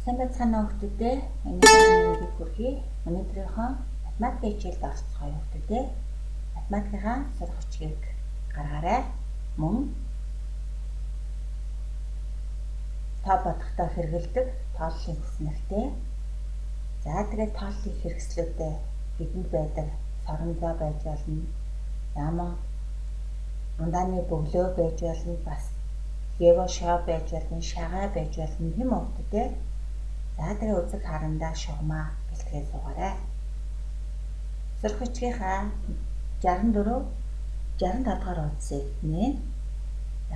Сайн байцгаана уу хүмүүстээ. Өнөөдрийн мэндийг хүргэе. Өнөөдрийнхөө математикийн хичээлд оролцох хүмүүстээ математикийн сурах хүчгийг гаргаарай. Мөн та бодохдоо хэрэгэлдэг тооллын хүснэгтэй. За тэгээд тооллын хэрэгслүүдээ бидэнд байдаг соронзоо байж болно. Яман ундааны бөглөө байж болно. Бас лего шоо байж болно. Шагаа байж болно. Хэм хүмүүстээ. За тэгээ үзэг харандаа шугамаа бэлтгээ суугаарай. Сурах хүчгийнхаа 65 дугаар үдсийг нэ.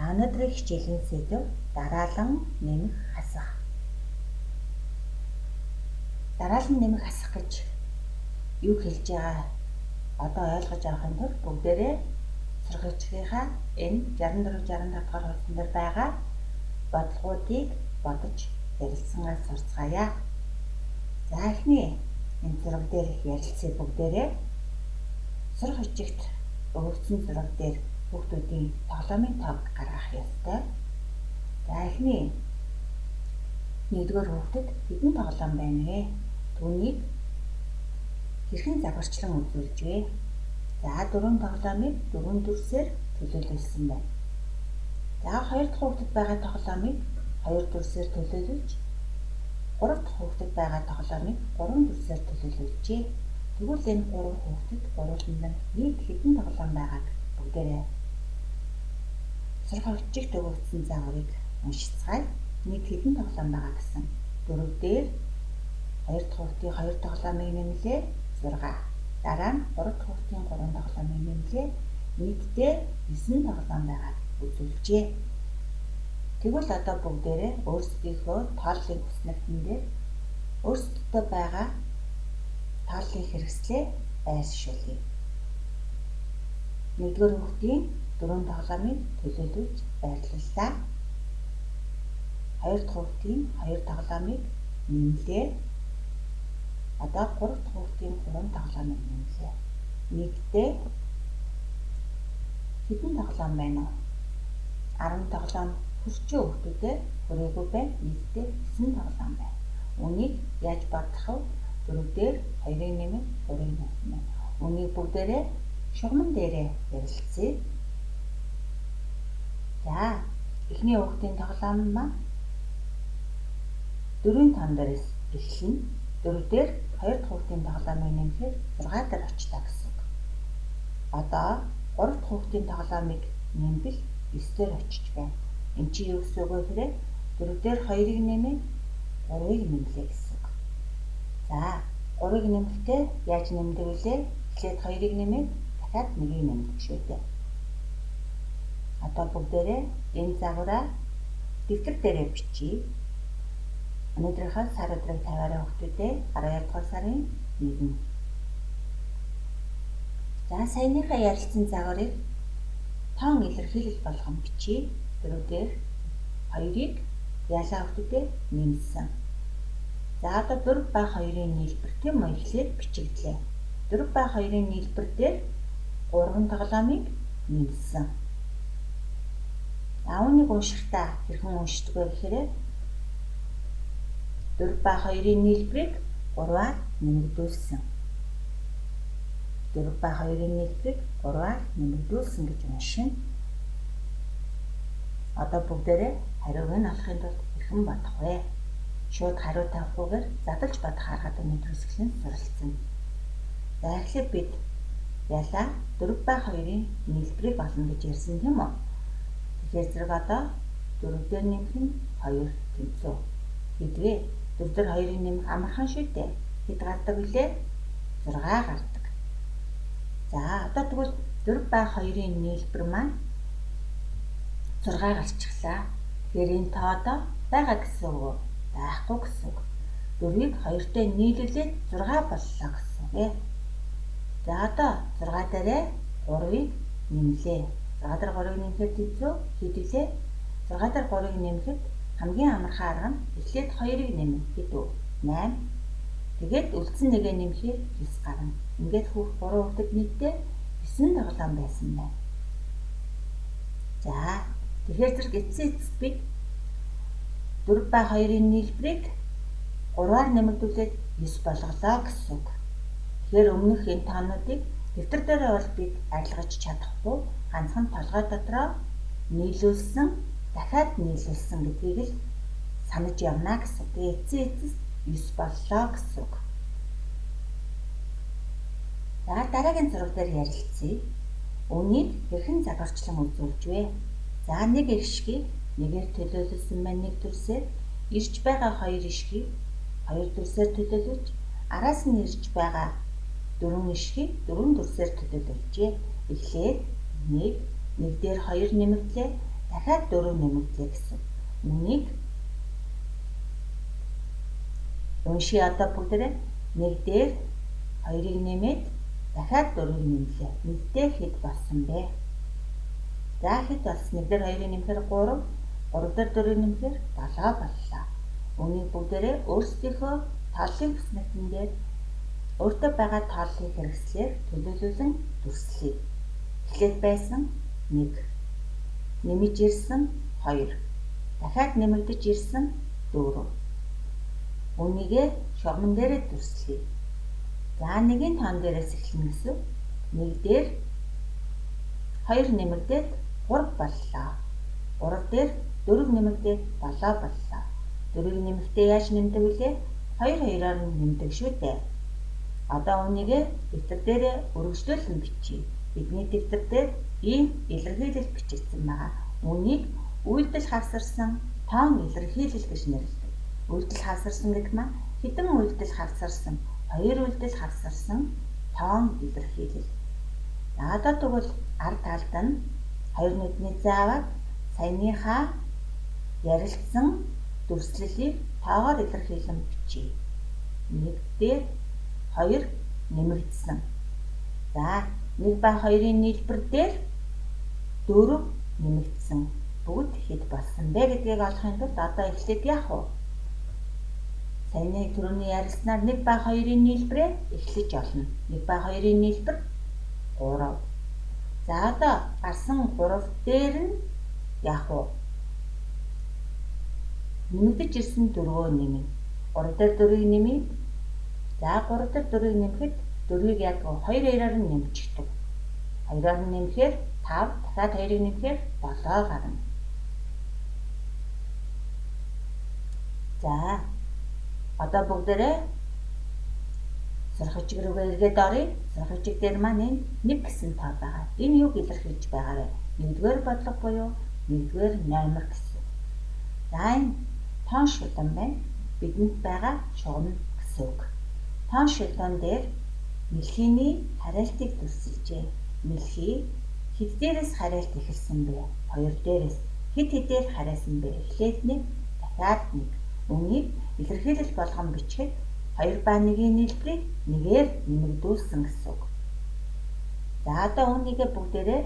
Өнөөдрийн хичээлийн сэдэв дараалан нэмэх хасах. Дараалан нэмэх хасах гэж юу хэлж байгаа одоо ойлгож авахын тулд бүгдээрээ сурах хүчгийнхаа энэ 64 65 дугаар үдсэн дээр байгаа бодлогуудыг бодож ярилцсангаа сурцгаая. За эхний энэ зураг дээр ярилцъя бүгдээрээ. Сурах хүчигт өгөгдсөн зураг дээр хүүхдүүдийн тоглоомын тоог гаргах ёстой. За эхний 1-р хүүхдэд хэдэн тоглоом байна вэ? Түүнийг хэрхэн загварчлан үзүүлж вэ? За 4 тоглоомыг 4 дүрсээр төлөөлүүлсэн байна. За 2 дахь хүүхдэд байгаа тоглоомыг 2 дүрсээр төлөөлүүлж 3 дахь хүүхдэд байгаа тоглоомыг 3 дүрсээр төлөөлүүлжээ. Тэгвэл энэ 3 хүүхдэд гурван нийт хэдэн тоглоом байгааг бүгдээрээ сурах хүчигт өгөгдсөн загварыг уншицгаая. Нийт хэдэн тоглоом байгаа гэсэн 4 дээр 2 дахь хүүхдийн 2 тоглоомыг нэмлээ 6. Дараа нь 3 дахь хүүхдийн 3 тоглоомыг нэмлээ. Нийтдээ 9 тоглоом байгааг үзүүлжээ. Тэгвэл одоо бүгдээрээ өөрсдийнхөө тооллын хүснэгтэн дээр өөрсдөө байгаа тооллын хэрэгслээ байршуулъя. 1-р хүүхдийн 4 тоглоомыг төлөөлүүлж байрлууллаа. 2 дахь хүүхдийн 2 тоглоомыг нэмлээ. Одоо 3 дахь хүүхдийн 3 тоглоомыг нэмлээ. Нийтдээ хэдэн тоглоом байна вэ? 10 тоглоом хүрчээ хүүхдүүдээ хүрээгүй байна. Нийтдээ 9 тоглоом байна. Үнийг яаж бодох вэ? 4 дээр 2-ыг нэмээд 3-ыг нэмэх. Үнийг бүгдээрээ шугамн дээрээ ярилцъя. За эхний хүүхдийн тоглоом маань 4-ийн тон дээрээс эхэлнэ. 4 дээр 2 дахь хүүхдийн тоглоомыг нэмэхээр 6 дээр очтаа гэсэн. Одоо 3 дахь хүүхдийн тоглоомыг нэмбэл 9 дээр очиж байна. Энд чинь юу гэсэн үг вэ гэхээр 4 дээр 2-ыг нэмээд 3-ыг нэмлээ гэсэн үг. За 3-ыг нэмэхдээ яаж нэмдэг вүлээ? Эхлээд 2-ыг нэмээд дахиад 1-ийг нэмдэг шүү дээ. Одоо бүгдээрээ энэ загвараа дэвтэр дээрээ бичиж өнөөдрийнхөө сар өдрийг тавиараа хүүхдүүдээ 12 дугаар сарын 1. За саяныхаа ярилцсан загварыг тоон илэрхийлэл болгон бичиж 4 дээр 2-ыг ялаа хүүхдүүдээ нэмсэн. За одоо 4 ба 2-ын нийлбэр тийм үү эхлээд бичигдлээ. 4 ба 2-ын нийлбэр дээр 3 тоглоомыг нэмсэн. Аавныг уншихдаа хэрхэн уншдаг вэ гэхээр 4 ба 2-ын нийлбэрийг 3-аар нэмэгдүүлсэн. 4 ба 2-ын нийлбэрийг 3-аар нэмэгдүүлсэн гэж уншина. Одоо бүгдээрээ хариуг нь олохын тулд хэрхэн бодох вэ? Шууд хариу тавихгүйгээр задалж бодох аргад өнөөдөр хэсэгэн суралцсан. За эхлээд бид ялаа 4 ба 2-ын нийлбэрийг олно гэж ярьсан тийм үү? Тэгэхээр зэрэг одоо 4 дээр нэмэх нь 2 тэнцүү. Хэдвээ 4 дээр 2-ыг нэмэх амархан шүү дээ. Хэд гардаг вүлээ? 6 гардаг. За одоо тэгвэл 4 ба 2-ын нийлбэр маань 6 гарчихлаа. Тэгэхээр энэ тоодоо байгаа гэсэн үг үү? Байхгүй гэсэн үг. 4-ийг 2-тэй нийлүүлээд 6 боллоо гэсэн үг. За одоо 6 дээрээ 3-ыг нэмлээ. 6 дээр 3-ыг нэмэхэд тэнцүү хэд вүлээ? 6 дээр 3-ыг нэмэхэд хамгийн амархан арга нь эхлээд 2-ыг нэмэх гэдэг 8. Тэгээд үлдсэн нэгээ нэмэхээр 9 гарна. Ингээд 3 хүүхдэд нийтдээ 9 тоглоом байсан байна. За тэгэхээр зэрэг эцсийн эцэст бид 4 ба 2-ын нийлбэрийг 3-аар нэмэгдүүлээд 9 болголоо гэсэн үг. Тэгэхээр өмнөх энэ тоонуудыг дэвтэр дээрээ бол бид арилгаж чадахгүй, ганцхан толгой дотроо нийлүүлсэн, дахиад нийлүүлсэн гэдгийг л санаж явна гэсэн. Тэгээ эцсийн эцэс 9 боллоо гэсэн үг. За дараагийн зураг дээр ярилцъя. Үүнийг хэрхэн загварчлан үзүүлж вэ? За нэг ишгийг нэгээр төлөөлсөн байна нэг төрсөөр, ирж байгаа хоёр ишгийг хоёр төрсөөр төлөөлж, араас нь ирж байгаа 4 ишгийг 4 төрсөөр төлөөлжээ. Эхлээд нэг дээр 2 нэмэгдлээ, дахиад 4 нэмэгдлээ гэсэн. Үнийг уншия одоо бүгдээрээ нэг дээр 2-ыг нэмээд дахиад 4-ыг нэмлээ. Нэгдээ хэд болсон бэ? За хэд болсон? Нэг дээр 2-ыг нэмэхээр 3, 3 дээр 4-ыг нэмэхээр 7 боллоо. Үнийг бүгдээрээ өөрсдийнхөө тооллын бүснэтэн дээр өөртөө байгаа тооллыг хэрэгслээр төлөөлүүлэн дүрслэе. Эхлээд байсан 1, нэмж ирсэн 2, дахиад нэмэгдэж ирсэн 4. Үнийгээ шугамн дээрээ дүрслэе. За нэгийн тоон дээрээс эхлэнэ гэсэн. Нэг дээр 2 нэмэгдээд 3 боллоо. 3 дээр 4 нэмэгдээд 7 боллоо. 4-ийг нэмэхдээ яаж нэмдэг вүлээ? 2 2-оор нь нэмдэг шүү дээ. Одоо үнийгээ дэвтэр дээрээ үргэлжлүүлэн бичье. Бидний дэвтэр дээр ийм илэрхийлэл бичигдсэн байгаа. Үнийг үйлдэл хавсарсан тоон илэрхийлэл гэж нэрлэдэг. Үйлдэл хавсарсан гэдэг маань хэдэн үйлдэл хавсарсан, 2 үйлдэл хавсарсан тоон илэрхийлэл. За одоо тэгвэл ард талд нь 2 нүдний заавал саяныхаа ярилцсан дүрслэлийг тоогоор илэрхийлэн бичье. 1 дээр 2 нэмэгдсэн. За 1 ба 2-ын нийлбэр дээр 4 нэмэгдсэн. Бүгд хэд болсон бэ гэдгийг олохын тулд одоо эхлээд яах вэ? Саяны түрүүний ярилцсанаар 1 ба 2-ын нийлбэрээ эхлэж олно. 1 ба 2-ын нийлбэр 3. За одоо гарсан 3 дээр нь яах вэ? Нэмэгдэж ирсэн 4-өө нэмнэ. 3 дээр 4-ыг нэмье. За 3 дээр 4-ыг нэмэхэд 4-ыг яг 2 2-оор нь нэмчихдэг. 2-оор нь нэмэхээр 5, дахиад 2-ыг нэмэхээр 7 гарна. За одоо бүгдээрээ сурахчиг рүүгээ эргээд оръё. Сурахчиг дээр маань энэ 1 гэсэн тоо байгаа. Энэ юуг илэрхийлж байгаа вэ? 1-р бодлого буюу 1-р номер гэсэн. За энэ тоон шулуун байна. Бидэнд байгаа шугам гэсэн үг. Тоон шулуун дээр мэлхийний хариалтыг дүрсэлжээ. Мэлхий хэд дээрээс хариалт эхэлсэн бэ? 2 дээрээс. Хэд хэдээр хариалсан бэ? Эхлээд 1, дахиад 1. Үнийг илэрхийлэл болгон бичихэд 2 ба 1-ийн нийлбэрийг 1-ээр нэмэгдүүлсэн гэсэн үг. За одоо үүнийгээ бүгдээрээ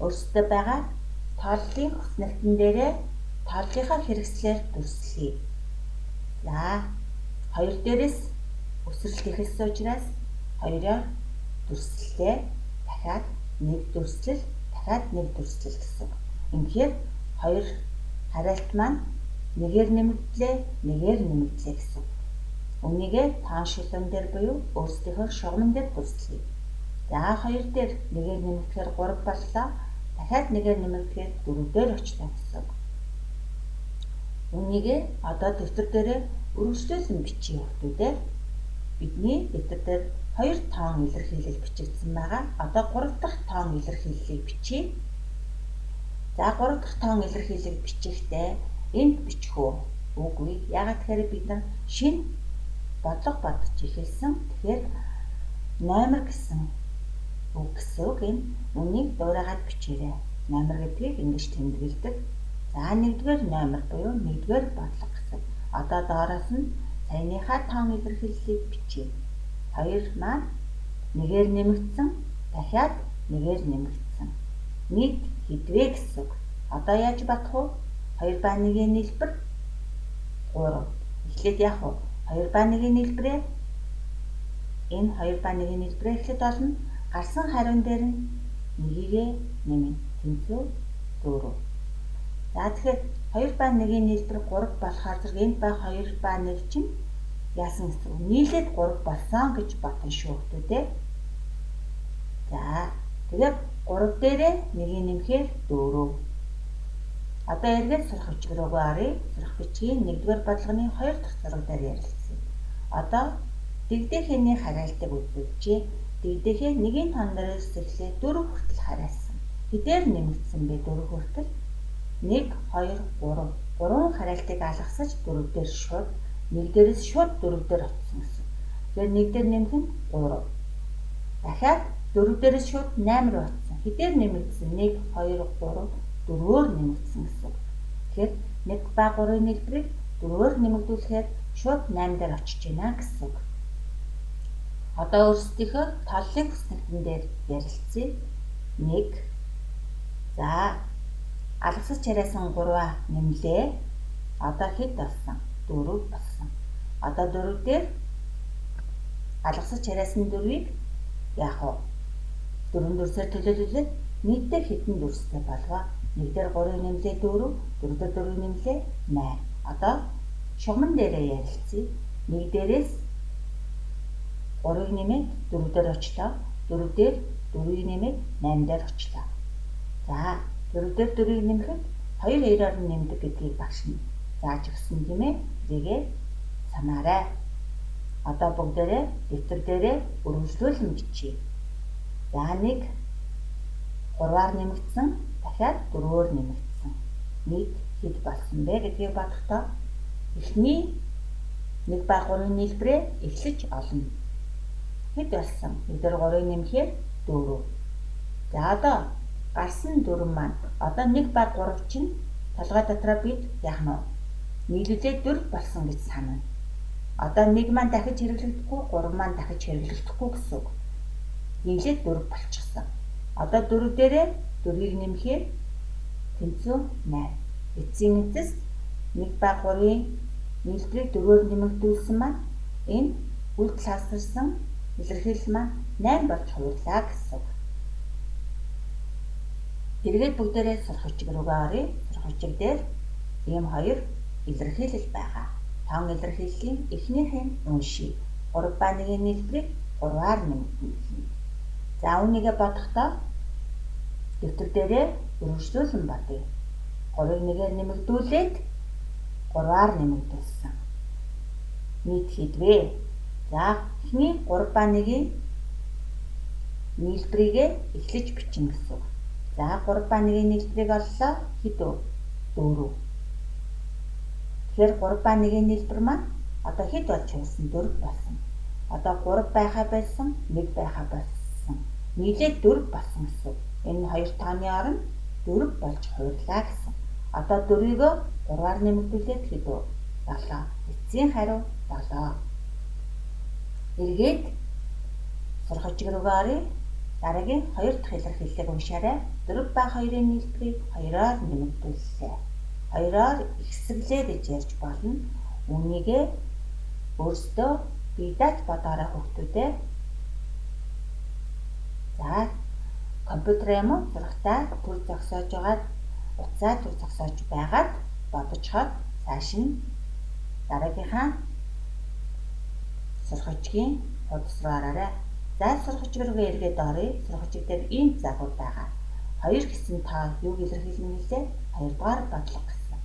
өөрсдөө байгаа тооллын хүснэлтэн дээрээ тооллынхаа хэрэгслээр дүрслэе. За 2 дээрээс өсрэлт эхэлсэн учраас 2-оор дүрслэлээ. Дахиад 1 дүрслэл, дахиад 1 дүрслэл гэсэн. Ингэхээр 2 хариалт маань 1-ээр нэмэгдлээ, 1-ээр нэмэгдлээ гэсэн. Үнийгээ тоон шулуун дээр буюу өөрсдийнхөө шугамн дээр дүрслэе. За 2 дээр 1-ээр нэмэгдэхээр 3 боллоо. Дахиад 1-ээр нэмэгдэхээр 4 дээр очлоо гэсэн. Үнийгээ одоо дэвтэр дээрээ үргэлжлүүлэн бичиж өгдөө. Бидний дэвтэр дээр 2 тоон илэрхийлэл бичигдсэн байгаа. Одоо 3 дахь тоон илэрхийллийг бичье. За 3 дахь тоон илэрхийллийг бичихдээ энд бичих үү? Үгүй. Яагаад тэгэхээр бид нар шинэ бодлого бодож эхэлсэн. Тэгэхээр номер гэсэн үг гэсэн үг энэ. Үнийг дуурайгаад бичээрэй. Номер гэдгийг ингэж тэмдэглэдэг. За 1-р номер буюу 1-р бодлого гэсэн. Одоо доороос нь саяныхаа тоон илэрхийллийг бичье. 2 маань 1-ээр нэмэгдсэн, дахиад 1-ээр нэмэгдсэн. Нийт хэдвэ гэсэн үг. Одоо яаж батах вэ? 2 ба 1-ийн нийлбэр 3. Эхлээд яах вэ? 2 ба 1-ийн нийлбэрээ энэ 2 ба 1-ийн нийлбэрээ эхлээд олно. Гарсан хариун дээр нь 1-ийгээ нэмнэ. Тэнцүү 4. За тэгэхээр 2 ба 1-ийн нийлбэр 3 болохоор зэрэг энд ба 2 ба 1 чинь яасан гэсэн үг. Нийлээд 3 болсон гэж бодсон шүү хүмүүдээ. За тэгээд 3 дээрээ 1-ийг нэмэхээр 4. Одоо эргээд сурах бичиг рүүгээ оръё. Сурах бичгийн 1-р бодлогын 2 дахь зураг дээр ярилцъя. Одоо дэгдээхний хараалтыг үзүүлжээ. Дэгдээхээ 1-ийн тон дээрээс эхлээд 4 хүртэл хараалсан. Хэдээр нэмэгдсэн бэ 4 хүртэл? 1, 2, 3. 3 хараалтыг алгасаж 4 дээр шууд 1 дээрээс шууд 4 дээр очсон гэсэн. Тэгэхээр 1 дээр нэмэх нь 3. Дахиад 4 дээрээс шууд 8 руу очсон. Хэдээр нэмэгдсэн? 1, 2, 3, 4-өөр нэмэгдсэн гэсэн. Тэгэхээр 1 ба 3-ын нийлбэрийг 4-өөр нэмэгдүүлэхээр шууд 8 дээр очиж байна гэсэн. Одоо өөрсдийнхөө толлын хүснэгтэн дээр ярилцъя. 1. За алгасаж чарайсан 3-аа нэмлээ. Одоо хэд болсон? 4 болсон. Одоо 4 дээр алгасаж чарайсан 4-ийг яах вэ? 4 дүрсээр төлөөлүүлээд нийтдээ хэдэн дүрстэй болов? 1 дээр 3-ыг нэмлээ 4, 4 дээр 4-ыг нэмлээ 8. Одоо шугамн дээрээ ярилцъя. 1 дээрээс 3-ыг нэмээд 4 дээр очлоо. 4 дээр 4-ыг нэмээд 8 дээр очлоо. За 4 дээр 4-ыг нэмэхэд 2 2-оор нэмдэг гэдгийг багш нь зааж өгсөн тийм ээ. Зэрэгээ санаарай. Одоо бүгдээрээ дэвтэр дээрээ үргэлжлүүлэн бичье. За 1 3-аар нэмэгдсэн, дахиад 4-өөр нэмэгдсэн. Нийт хэд болсон бэ гэдгийг бодохдоо эхний 1 ба 3-ын нийлбэрээ эхлэж олно. Хэд болсон? 1 дээр 3-ыг нэмэхээр 4. За одоо гарсан 4 маань одоо 1 ба 3 чинь толгой дотроо бид яах нь вэ? Нийлүүлээд 4 болсон гэж санана. Одоо 1 маань дахиж хэрэглэгдэхгүй, 3 маань дахиж хэрэглэгдэхгүй гэсэн үг. Нийлээд 4 болчихсон. Одоо 4 дээрээ 4-ийг нэмэхээр тэнцүү 8. Эцсийн эцэст 1 ба 3-ын нийлбэрийг 4-өөр нэмэгдүүлсэн маань энэ үйлдэл хасарсан илэрхийлэл маань 8 болж хувирлаа гэсэн. Эргээд бүгдээрээ сурах бичиг рүүгээ оръё. Сурах бичиг дээр ийм 2 илэрхийлэл байгаа. Тон илэрхийллийн эхнийх нь уншия. 3 ба 1-ийн нийлбэрийг 3-аар нэмэгдүүлнэ. За үүнийгээ бодохдоо дэвтэр дээрээ үргэлжлүүлэн бодъё. 3-ыг 1-ээр нэмэгдүүлээд 3-аар нэмэгдүүлсэн. Нийт хэд вэ? За эхний 3 ба 1-ийн нийлбэрийг эхлэж бичнэ гэсэн. За 3 ба 1-ийн нийлбэрийг оллоо. Хэд вэ? 4. Тэгэхээр 3 ба 1-ийн нийлбэр маань одоо хэд болж хувирсан? 4 болсон. Одоо 3 байхаа байсан, 1 байхаа болсон. Нийлээд 4 болсон гэсэн. Энэ хоёр тооны оронд 4 болж хувирлаа гэсэн. Одоо 4-ийг 3-аар нэмэгдүүлээд хэд вэ? 7. Эцсийн хариу 7. Эргээд сурах бичиг рүүгээ оръё. Дараагийн 2 дахь илэрхийллийг уншаарай. 4 ба 2-ын нийлбэрийг 2-оор нэмэгдүүллээ. 2-оор ихсгэлээ гэж ярьж болно. Үүнийгээ өөрсдөө бидаад бодоорой хүүхдүүдээ. За компьютер юм уу сурахтаа төр зогсоож байгаад утсаа төр зогсоож байгаад бодож хаад цааш нь дараагийнхаа сурах бичгийн хуудас руу ороорой. За сурах бичиг рүүгээ эргээд оръё. Сурах бичиг дээр ийм загвар байгаа. 2 гэсэн тоо юуг илэрхийлнэ гэлээ? 2 дугаар бодлого гэсэн.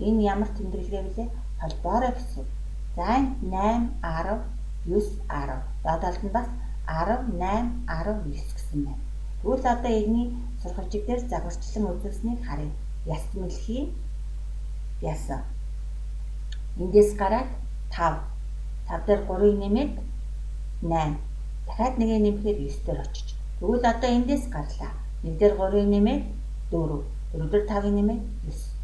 Энэ ямар тэмдэглэгээ вүлээ? Холбоорой гэсэн. За 8, 10, 9, 10. Дадалд нь бас 10, 8, 10, 9 гэсэн байна. Тэгвэл одоо энэний сурах бичиг дээр загварчлан үзүүлсэнийг харъя. Яс мэлхий ясан. Эндээс гараад 5. 5 дээр 3-ыг нэмээд 8. Дахиад 1-ийг нэмэхээр 9 дээр очиж. Тэгвэл одоо эндээс гарлаа. 1 дээр 3-ыг нэмээд 4. 4 дээр 5-ыг нэмээд 9.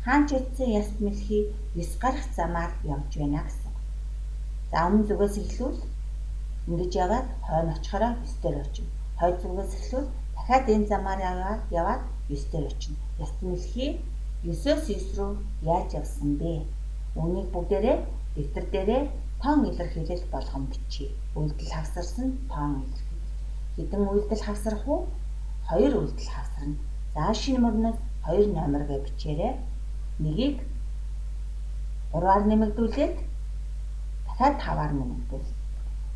Хаанч утсан яс мэлхий 9 гарах замаар явж байна гэсэн. За өмнө зүгээс эхлүүл ингэж яваад хойно очихороо 9 дээр очив. Хойд зүгээс эхлүүл дахиад энэ замаар яваад 9 дээр очив. Яс мэлхий 9-өөс 9 рүү яаж явсан бэ? Үүнийг бүгдээрээ дэвтэр дээрээ тоон илэрхийлэл болгон бичье. Үйлдэл хавсарсан тоон илэрхийлэл. Хэдэн үйлдэл хавсрах вэ? 2 үйлдэл хавсарна. За шинэ мөрнөөс 2 номергээ бичээрэй. 1-ийг 3-аар нэмэгдүүлээд дахиад 5-аар нэмэгдүүл.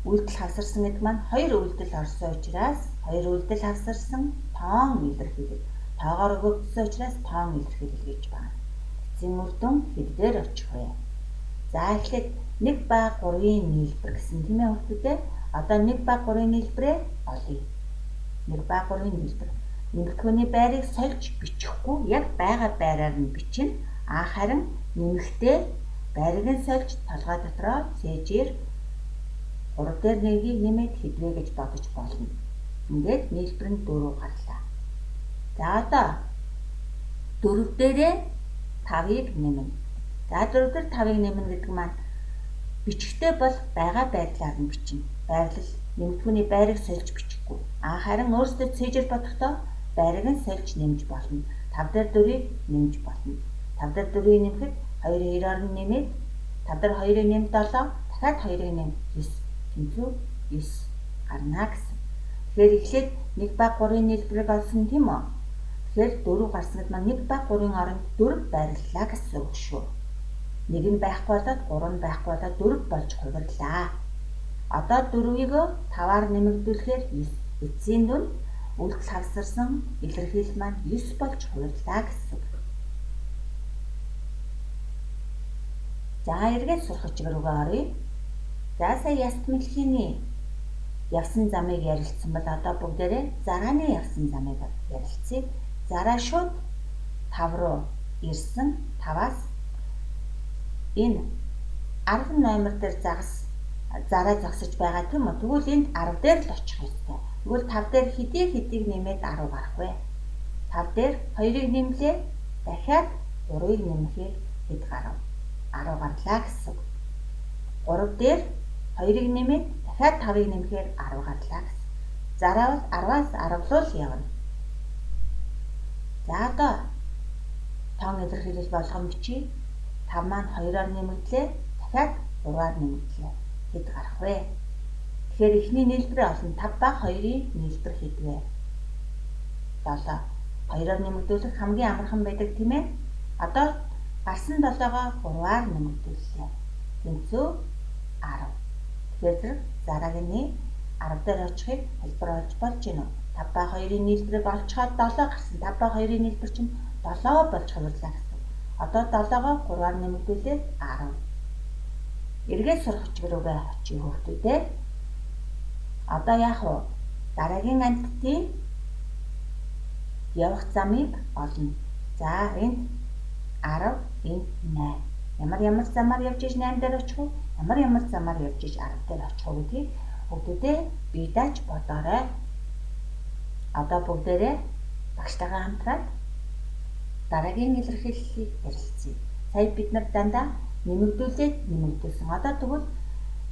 Үйлдэл хавсарсан гэдэг маань 2 үйлдэл орсон учраас 2 үйлдэл хавсарсан тоон илэрхийлэл. Тоогоор өгөгдсөн учраас тоон илэрхийлэл гэж байна. Эцсийн үр дүн хэд дээр очих вэ? За эхлээд 1 ба 3-ын нийлбэр гэсэн тийм ээ хүүхдүүдээ. Одоо 1 ба 3-ын нийлбэрээ олъё. 1 ба 3-ын нийлбэр. Нэмэгдэхүүний байрыг сольж бичихгүй яг байгаа байраар нь бичнэ. Харин нэмэхдээ байрыг нь сольж толгой дотроо цээжээр 3 дээр нэгийг нэмээд хэдвэ гэж бодож болно. Ингээд нийлбэр нь 4 гарлаа. За одоо 4 дээрээ 5-ыг нэмнэ. За 4 дээр 5-ыг нэмнэ гэдэг маань бичихтэй бол байгаа байдлаар нь бичнэ. Байрлал нэмэгдэхүүний байрыг сольж бичихгүй. Харин өөрсдөө цээжээр бодохдоо байрыг нь сольж нэмж болно. 5 дээр 4-ийг нэмж болно. 5 дээр 4-ийг нэмэхэд 2-ын 2-оор нь нэмээд 5 дээр 2-ыг нэм 7, дахиад 2-ыг нэм 9. Тэнцүү 9 гарна гэсэн. Тэгэхээр эхлээд 1 ба 3-ын нийлбэрийг олсон тийм үү? Тэгэхээр 4 гарсан гэдэг маань 1 ба 3-ын оронд 4 байрлалаа гэсэн үг шүү. 1 нь байхгүй болоод 3 нь байхгүй болоод 4 болж хувирлаа. Одоо 4-ийг 5-аар нэмэгдүүлэхээр 9. Эцсийн дүн үйлдэл хавсарсан илэрхийлэл маань 9 болж хувирлаа гэсэн үг. За эргээд сурах чигээр рүүгээ оръё. За сая яст мэлхийний явсан замыг ярилцсан бол одоо бүгдээрээ зарааны явсан замыг ярилцъя. Зараа шууд 5 руу ирсэн. 5-аас энэ 10 номер дээр зараа зогсож байгаа тийм үү? Тэгвэл энд 10 дээр л очих ёстой. Тэгвэл 5 дээр хэдийг нэмээд 10 гарах вэ? 5 дээр 2-ыг нэмлээ. Дахиад 3-ыг нэмэхээр хэд гарав? 10 гарлаа гэсэн. 3 дээр 2-ыг нэмээд дахиад 5-ыг нэмэхээр 10 гарлаа гэсэн. Зараа бол 10-аас 10 руу явна. За одоо тоон илэрхийлэл болгон бичиж 5 маань 2-оор нэмэгдлээ. Дахиад 3-аар нэмэгдлээ. Хэд гарах вэ? Тэгэхээр эхний нийлбэрээ олно. 5 ба 2-ын нийлбэр хэд вэ? 7. 2-оор нэмэгдүүлэх хамгийн амархан байдаг тийм ээ. Одоо гарсан 7-гоо 3-аар нэмэгдүүллээ. Тэнцүү 10. Тэгэхээр зараагийн 10 дээр очихыг хэлбэр олж болж гинэ. 5 ба 2-ын нийлбэрийг олцоход 7 гарсан. 5 ба 2-ын нийлбэр чинь 7 болж хувирлаа гэсэн. Одоо 7-гоо 3-аар нэмэгдүүлээд 10. Эргээд сурах чиглэлөө очие хүүхдүүдээ. Одоо яах вэ? Дараагийн амьтдын явах замыг олно. За энд 10, энд 8. Ямар замаар явж иж 8 дээр очих вэ? Ямар замаар явж иж 10 дээр очих вэ гэдгийг бүгдээ бие дааж бодоорой. Одоо бүгдээрээ багштайгаа хамтраад дараагийн илэрхийллийг ярилцъя. Сая бид нар дандаа нэмэгдүүлсэн. Одоо тэгвэл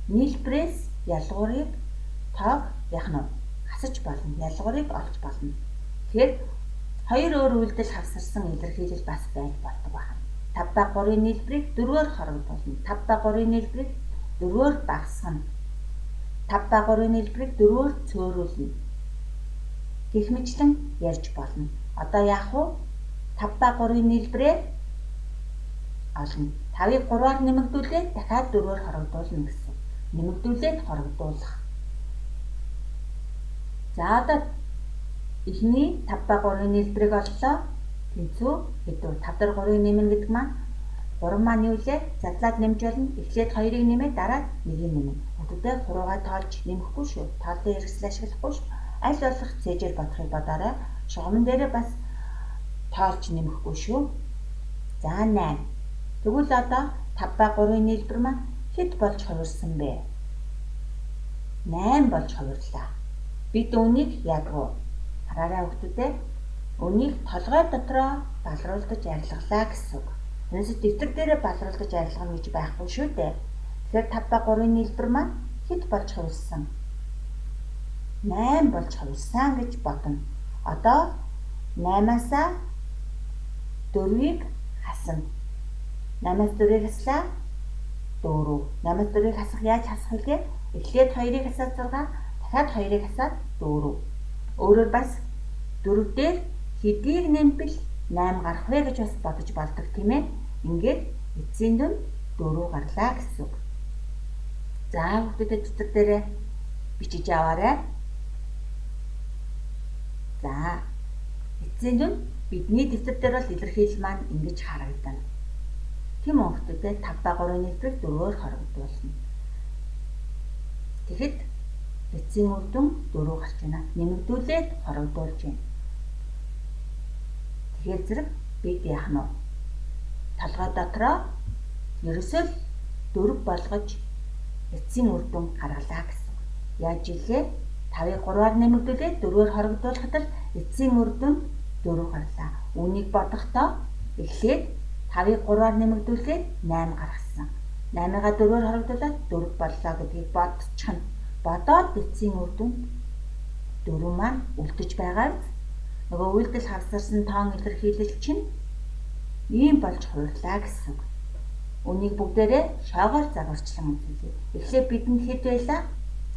нийлбэрээс ялгуурыг тоог яах нь хасаж болно. Ялгуурыг олж болно. Тэгэхээр хоёр өөр үйлдэл хавсарсан илэрхийлэл бас байж болдог байна. 5 ба 3-ын нийлбэрийг 4-өөр хорогдуулна. 5 ба 3-ын нийлбэрийг 4-өөр багасгана. 5 ба 3-ын нийлбэрийг 4-өөр цөөрүүлнэ. Гэх мэтлэн ярьж болно. Одоо яах вэ? 5 ба 3-ын нийлбэрээ олно. 5-ыг 3-аар нэмэгдүүлээд дахиад 4-өөр хорогдуулна гэсэн. Нэмэгдүүлээд хорогдуулах. За одоо эхний 5 ба 3-ын нийлбэрийг оллоо. Тэнцүү хэдүү 5 дээр 3-ыг нэмнэ гэдэг маань 3 маань юу вэ? Задлаад нэмж болно. Эхлээд 2-ыг нэмээд дараа 1-ийг нэмнэ. Бүгдээ 3-гаа тоолж нэмэхгүй шүү. Тоолдын хэрэгсэл ашиглахгүй шүү. Аль болох цээжээр бодохыг бодоорой. Шугамн дээрээ бас тоолж нэмэхгүй шүү. За 8. Тэгвэл одоо 5 ба 3-ын нийлбэр маань хэд болж хувирсан бэ? 8 болж хувирлаа. Бид үүнийг яадаг вэ? Хараарай хүүхдүүдээ. Үнийг толгой дотроо балруулдаж арилгалаа гэсэн үг. Тэрнээс дэвтэр дээрээ балруулдаж арилгана гэж байхгүй шүү дээ. Тэгэхээр 5 ба 3-ын нийлбэр маань хэд болж хувирсан? 8 болж хувирсан гэж бодно. Одоо 8-аас 4-ийг хасна. 8-аас 4-ийг хаслаа 4. 8-аас 4-ийг хасах яаж хасах вэ? Эхлээд 2-ыг хасаад 6, дахиад 2-ыг хасаад 4. Өөрөөр бас 4 дээр хэдийг нэмбэл 8 гарах вэ гэж бас бодож болдог тийм ээ. Ингээд эцсийн дүн 4 гарлаа гэсэн үг. За хүүхдүүдэд цэцэр дээрээ бичиж аваарай. За эцсийн дүн бидний дэвтэр дээр бол илэрхийлэл маань ингэж харагдана. Тийм хүүхдүүдэд 5/3-ын нийлбэрийг 4-өөр хоригдуулна. Тэгэхэд эцсийн үр дүн 4 гарч байна. Нэмэгдүүлээд хоригдуулж байна. Тэгэхээр зэрэг бид яах нь вэ? Толгой дотроо ерөөсөө 4 болгож эцсийн үр дүн гаргалаа гэсэн. Яаж илээ? 5-ыг 3-аар нэмэгдүүлээд 4-өөр хоригдуулахад л эцсийн үр дүн 4 гарлаа. Үүнийг бодохдоо эхлээд 5-ыг 3-аар нэмэгдүүлээд 8 гаргасан. 8-ыг 4-өөр хоригдуулаад 4 боллоо гэдгийг бодчих нь. Бодоод эцсийн үр дүн 4 маань үлдэж байгаа биз? Нөгөө үйлдэл хавсарсан тоон илэрхийлэл чинь ийм болж хувирлаа гэсэн. Үнийг бүгдээрээ шоогоор загварчлан үзүүлье. Эхлээд бидэнд хэд байлаа?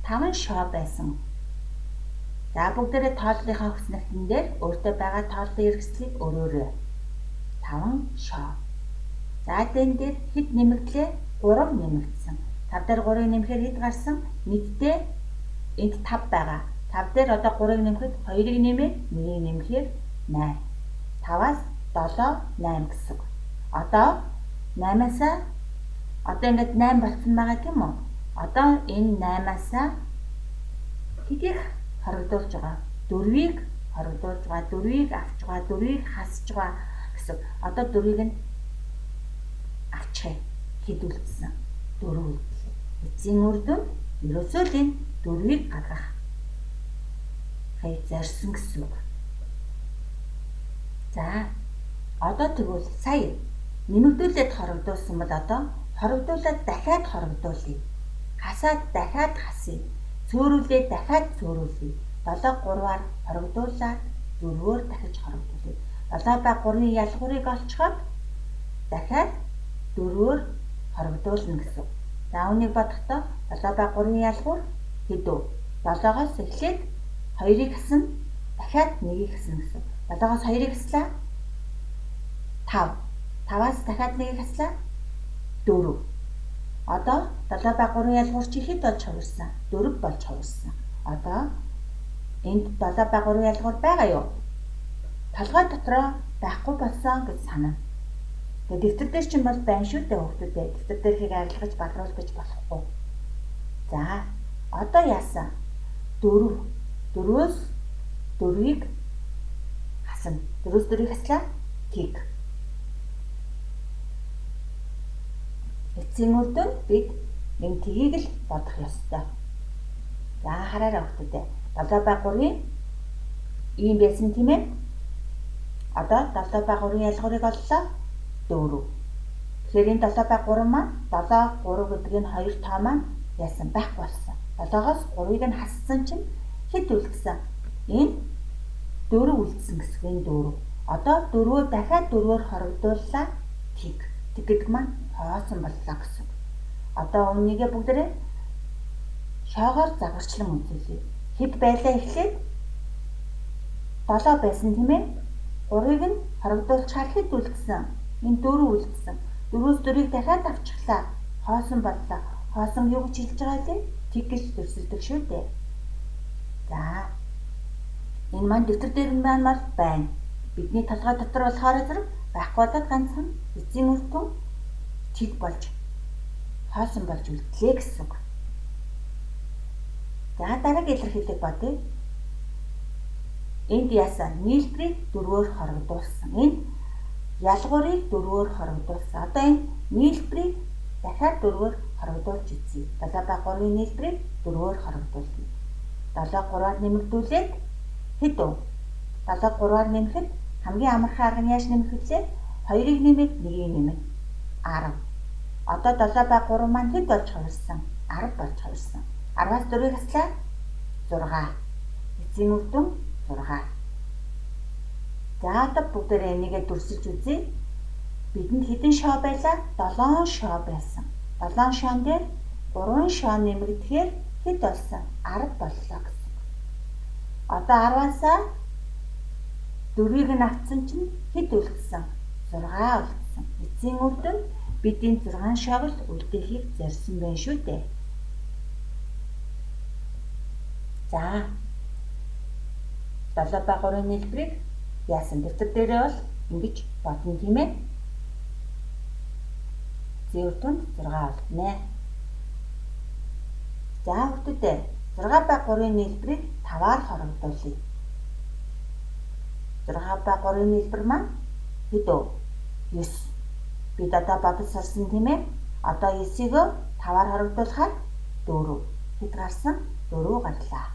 5 шоо байсан. За бүгдээрээ тооллынхаа хүснэгтэн дээр өөртөө байгаа тооллын эргэслийг өрөөрэй. 5 шоо. За энэ дээр хэд нэмэгдлээ? 3 нэмэгдсэн. 5 дээр 3-ыг нэмэхээр хэд гарсан? Нийтдээ энд 5 байгаа. 5 дээр одоо 3-ыг нэмэхэд 2-ыг нэмээд 1-ийг нэмэхээр 8. 5-аас 7 8 гэсэн. Одоо 8-аасаа одоо ингээд 8 болсон байгаа тийм үү? Одоо энэ 8-аасаа хэдийг хоригдуулж байгаа? 4-ийг хоригдуулж байгаа, 4-ийг авч байгаа, 4-ийг хасж байгаа гэсэн. Одоо 4-ийг нь авчихъя. Хэд үлдсэн? 4 үлдлээ. Эцсийн үр дүн ерөөсөө л энэ 4-ийг гаргах. Хай зарсан гэсэн үг. За одоо тэгвэл сая нэмэгдүүлээд хоригдуулсан бол одоо хоригдуулаад дахиад хоригдуулъя. Хасаад дахиад хасъя. Цөөрүүлээд дахиад цөөрүүлъя. 7-г 3-аар хоригдуулаад 4-өөр дахиж хоригдуулъя. 7/3-ын ялгуурыг олцоход дахиад 4-өөр хоригдуулна гэсэн. За үүнийг бодохдоо 7/3-ын ялгуур хэд вэ? 7-оос эхлээд 2-ыг хасна, дахиад 1-ийг хасна гэсэн. 7-оос 2-ыг хаслаа 5. 5-аас дахиад 1-ийг хаслаа 4. Одоо 7/3-ын ялгуур чи хэд болж хувирсан? 4 болж хувирсан. Одоо энд 7/3-ын ялгуур байгаа юу? Толгой дотроо байхгүй болсон гэж санана. Тэгээ дэвтэр дээр чинь бол байна шүү дээ хүүхдүүдээ. Дэвтэр дээрхийг арилгаж балруулж болохгүй. За одоо яасан? 4-өөс 4-ийг хасна. 4-өөс 4-ийг хаслаа тэг. Эцсийн үр дүн бид энэ тгийг л бодох ёстой. За хараарай хүүхдүүдээ. 7/3-ын ийм байсан тийм ээ. Одоо 7/3-ын ялгуурыг оллоо 4. Тэгэхээр энэ 7/3 маань 7 3 гэдэг энэ хоёр тоо маань яасан байх болсон. 7-оос 3-ыг нь хассан чинь хэд үлдсэн? Энэ 4 үлдсэн гэсэн энэ 4. Одоо 4-өө дахиад 4-өөр хоригдууллаа тэг. Тэг гэдэг маань хоосон боллоо гэсэн. Одоо үнийгээ бүгдээрээ шоогоор загварчлан үзүүлье. Хэд байлаа эхлээд 7 байсан тийм ээ. 3-ыг нь хоригдуулчаар хэд үлдсэн? Энэ 4 үлдсэн. 4-өөс 4-ийг дахиад авчихлаа. Хоосон боллоо. Хоосон юу гэж хэлж байгаа вэ? Тэг гэж төсөлдөг шүү дээ. За энэ маань дэвтэр дээр нь байна. Бидний толгой дотор болохоор зэрэг байхгүй болоод ганцхан эцсийн үр дүн тэг болж хоосон болж үлдлээ гэсэн үг. За дараагийн илэрхийлэлийг бодъё. Энд яасан? Нийлбэрийг 4-өөр хоригдуулсан. Энд ялгуурыг 4-өөр хоригдуулсан. Одоо энэ нийлбэрийг дахиад 4-өөр хоригдуулж үзье. 7/3-ын нийлбэрийг 4-өөр хоригдуулна. 7-г 3-аар нэмэгдүүлээд хэд вэ? 7-г 3-аар нэмэхэд хамгийн амархан арга нь яаж нэмэх вэ? 2-ыг нэмээд 1-ийг нэмэх 10. Одоо 7/3 маань хэд болж хувирсан? 10 болж хувирсан. 10-аас 4-ийг хаслаа 6. Эцсийн үр дүн 6. За одоо бүгдээрээ энийгээ дүрсэлж үзье. Бидэнд хэдэн шоо байлаа? 7 шоо байсан. 7 шоон дээр 3 шоо нэмэгдэхээр хэд болсон? 10 боллоо гэсэн. Одоо 10-аасаа 4-ийг нь авцсан чинь хэд үлдсэн? 6 үлдсэн. Эцсийн үр дүн бидний 6 шоог л үлдээхийг зорьсон байх шүү дээ. За 7 ба 3-ын нийлбэрийг яасан? Дэвтэр дээрээ бол ингэж бодно тийм ээ. Зийн үр дүнд 6 олдно. За хүүхдүүдээ 6 ба 3-ын нийлбэрийг 5-аар хорогдуулъя. 6 ба 3-ын нийлбэр маань хэд вэ? 9. Бид одоо бодож сурсан тийм ээ. Одоо 9-ийг 5-аар хорогдуулахаар 4. Хэд гарсан? 4 гарлаа.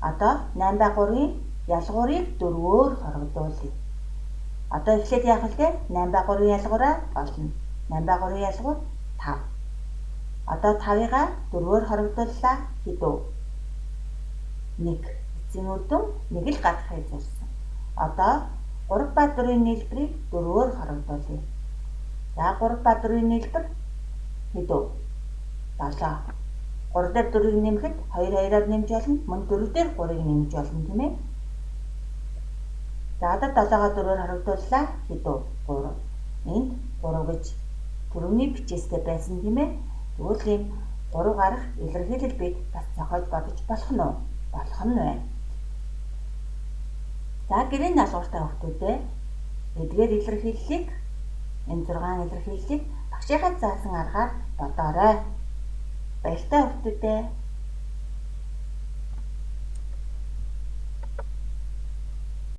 Одоо 8 ба 3-ын ялгуурыг 4-өөр хорогдуулъя. Одоо эхлээд яах вэ? 8 ба 3-ын ялгуураа олно. 8 ба 3-ын ялгуур 5. Одоо 5-ыг 4-өөр хорогдууллаа. Хэд вэ? 1. Эцсийн үр дүн 1 л гадахыг зорьсон. Одоо 3 ба 4-ын нийлбэрийг 4-өөр хорогдуулъя. За 3 ба 4-ын нийлбэр хэд вэ? 7. 3 дээр 4-ыг нэмэхэд 2 2-оор нэмж болно. Мөн 4 дээр 3-ыг нэмж болно тийм ээ. За одоо 7-гоо 4-өөр хорогдууллаа. Хэд вэ? 3. Энд 3 гэж түрүүний бичээстэй байсан тийм ээ. Тэгвэл ийм 3 гарах илэрхийлэл бид бас зохиож бодож болох нь уу? Болох нь байна. За гэрийн даалгавартай хүүхдүүдээ эдгээр илэрхийллийг энэ 6 илэрхийллийг багшийнхаа заасан аргаар бодоорой. Баяртай хүүхдүүдээ.